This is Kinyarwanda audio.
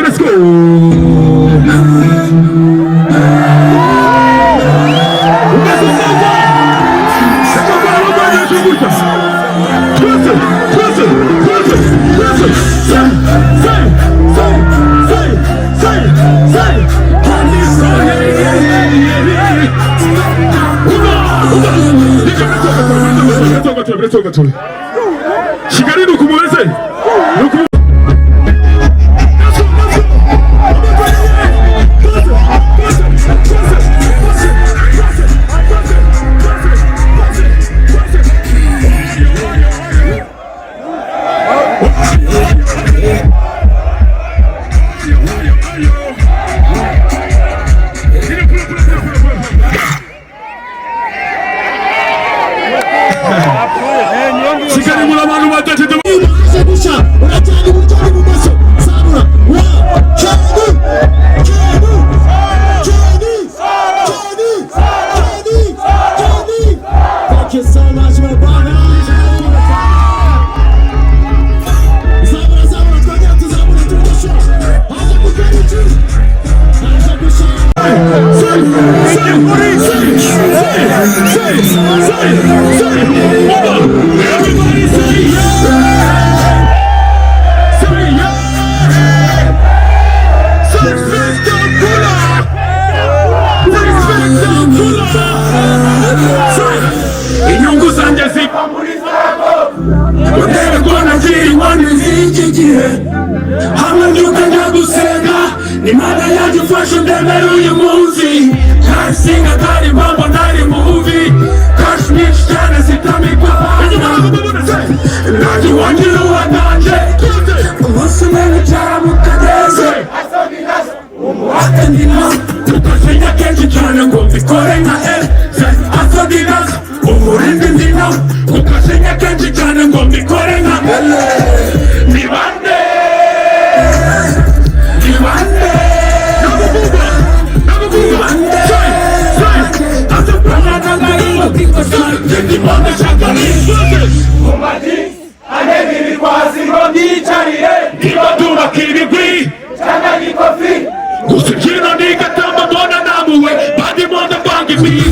let's go. 시간이 놓고 뭐했어? 놓고 시간이 물어만 왔다 제대로 ni mada ya fashion demeru ya muzi singa tari mambo nari movie Kashmir chana sitami kwa Naji wanjiru wa nanje Musume chara mukadeze Atendina Tukashinya kenji chana ngombi kore na Asadinas Umurindindina Tukashinya kenji chana ngombi kore na Nibande Usijina nika tamba mwana namuwe Badi mwanda bangi mi